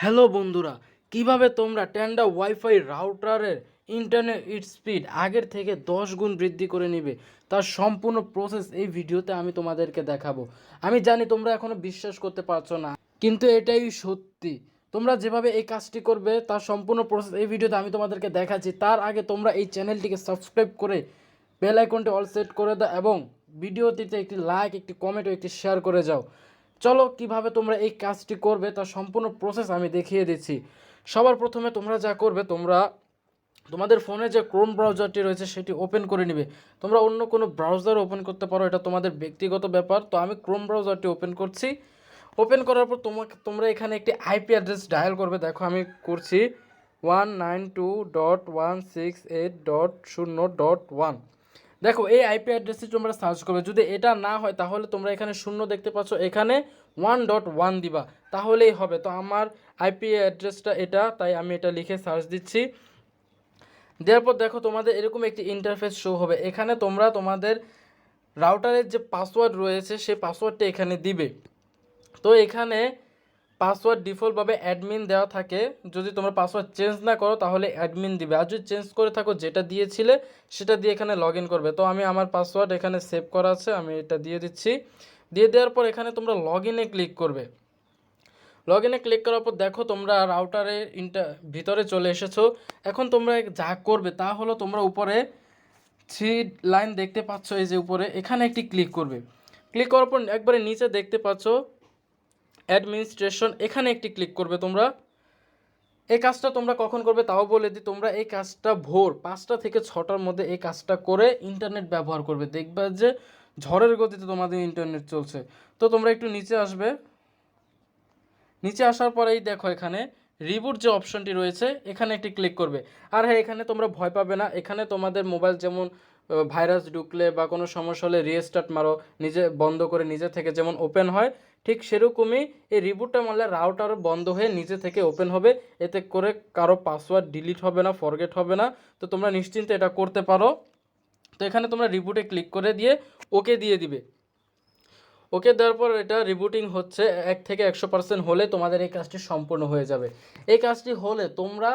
Hello বন্ধুরা, কিভাবে তোমরা টেন্ডা ওয়াইফাই রাউটারের ইন্টারনেট স্পিড আগের থেকে 10 গুণ বৃদ্ধি করে নিবে তার সম্পূর্ণ প্রসেস এই ভিডিওতে আমি তোমাদেরকে দেখাবো। আমি জানি তোমরা এখনো বিশ্বাস করতে পারছো না, কিন্তু এটাই সত্যি। তোমরা যেভাবে এই কাজটি করবে তার সম্পূর্ণ প্রসেস এই ভিডিওতে আমি তোমাদেরকে দেখাচ্ছি। তার আগে তোমরা এই চ্যানেলটিকে সাবস্ক্রাইব করে বেল আইকনটি অল সেট করে দাও এবং ভিডিওটিতে একটি লাইক, একটি কমেন্ট ও একটি শেয়ার করে যাও। চলো কিভাবে তোমরা এই কাজটি করবে তার সম্পূর্ণ প্রসেস আমি দেখিয়ে দিচ্ছি। সবার প্রথমে তোমরা যা করবে, তোমরা তোমাদের ফোনে যে ক্রোম ব্রাউজারটি রয়েছে সেটি ওপেন করে নিবে। তোমরা অন্য কোনো ব্রাউজার ওপেন করতে পারো, এটা তোমাদের ব্যক্তিগত ব্যাপার। তো আমি ক্রোম ব্রাউজারটি ওপেন করছি। ওপেন করার পর তোমরা এখানে একটি আইপি অ্যাড্রেস ডায়াল করবে। দেখো আমি করছি 192.168.0.1। দেখো এই আইপি অ্যাড্রেসটি তোমরা সার্চ করবে। যদি এটা না হয় তাহলে তোমরা এখানে 0 দেখতে পাচ্ছ, এখানে 1.1 দিবা, তাহলেই হবে। তো আমার আইপি অ্যাড্রেসটা এটা, তাই আমি এটা লিখে সার্চ দিচ্ছি। দেওয়ার পর দেখো তোমাদের এরকম একটি ইন্টারফেস শো হবে। এখানে তোমরা তোমাদের রাউটারের যে পাসওয়ার্ড রয়েছে সেই পাসওয়ার্ডটা এখানে দিবে। তো এখানে পাসওয়ার্ড ডিফল্টভাবে অ্যাডমিন দেওয়া থাকে। যদি তোমরা পাসওয়ার্ড চেঞ্জ না করো তাহলে অ্যাডমিন দিবে, আর যদি চেঞ্জ করে থাকো যেটা দিয়েছিলে সেটা দিয়ে এখানে লগ ইন করবে। তো আমি আমার পাসওয়ার্ড এখানে সেভ করা আছে, আমি এটা দিয়ে দিচ্ছি। দিয়ে দেওয়ার পর এখানে তোমরা লগ ইনে ক্লিক করবে। লগ ইনে ক্লিক করার পর দেখো তোমরা রাউটারের ভিতরে চলে এসেছো। এখন তোমরা যা করবে তা হলো, তোমরা উপরে 3 লাইন দেখতে পাচ্ছ, এই যে উপরে, এখানে একটি ক্লিক করবে। ক্লিক করার পর একবারে নিচে দেখতে পাচ্ছ অ্যাডমিনিস্ট্রেশন, এখানে একটি ক্লিক করবে। তোমরা এই কাজটা তোমরা কখন করবে তাও বলে দিই। তোমরা এই কাজটা ভোর 5টা থেকে 6টার মধ্যে এই কাজটা করে ইন্টারনেট ব্যবহার করবে। দেখবে যে ঝড়ের গতিতে তোমাদের ইন্টারনেট চলছে। তো তোমরা একটু নিচে আসবে। নিচে আসার পরেই দেখো এখানে রিবুট যে অপশনটি রয়েছে এখানে একটি ক্লিক করবে। আর হ্যাঁ, এখানে তোমরা ভয় পাবে না। এখানে তোমাদের মোবাইল যেমন ভাইরাস ঢুকলে বা কোনো সমস্যা হলে রিস্টার্ট মারো, নিজে বন্ধ করে নিজে থেকে যেমন ওপেন হয়, ঠিক সেরকমই এই রিবুটটা মারলে রাউটারও বন্ধ হয়ে নিজে থেকে ওপেন হবে। এতে করে কারো পাসওয়ার্ড ডিলিট হবে না, ফরগেট হবে না। তো তোমরা নিশ্চিন্তে এটা করতে পারো। তো এখানে তোমরা রিবুটে ক্লিক করে দিয়ে ওকে দিয়ে দিবে। ওকে দেওয়ার পর এটা রিবুটিং হচ্ছে। 1 থেকে 100% হলে তোমাদের এই কাজটি সম্পূর্ণ হয়ে যাবে। এই কাজটি হলে তোমরা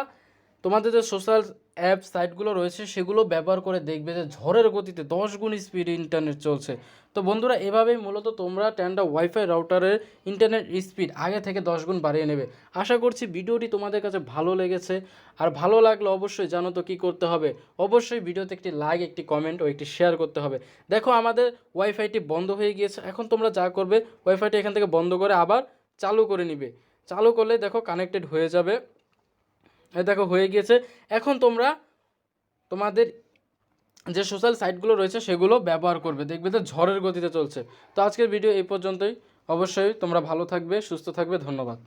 তোমাদের যে সোশ্যাল অ্যাপ সাইটগুলো রয়েছে সেগুলো ব্যবহার করে দেখবে যে ঝড়ের গতিতে 10 গুণ স্পিড ইন্টারনেট চলছে। তো বন্ধুরা, এভাবেই মূলত তোমরা টেন্ডা ওয়াইফাই রাউটারের ইন্টারনেট স্পিড আগে থেকে 10 গুণ বাড়িয়ে নেবে। আশা করছি ভিডিওটি তোমাদের কাছে ভালো লেগেছে। আর ভালো লাগলে অবশ্যই জানো তো কী করতে হবে। অবশ্যই ভিডিওতে একটি লাইক, একটি কমেন্ট ও একটি শেয়ার করতে হবে। দেখো আমাদের ওয়াইফাইটি বন্ধ হয়ে গিয়েছে। এখন তোমরা যা করবে, ওয়াইফাইটি এখান থেকে বন্ধ করে আবার চালু করে নিবে। চালু করলে দেখো কানেক্টেড হয়ে যাবে। দেখো হয়ে গিয়েছে। এখন তোমরা তোমাদের যে সোশ্যাল সাইটগুলো রয়েছে সেগুলো ব্যবহার করবে, দেখবে তো ঝড়ের গতিতে চলছে। তো আজকের ভিডিও এই পর্যন্তই। অবশ্যই তোমরা ভালো থাকবে, সুস্থ থাকবে। ধন্যবাদ।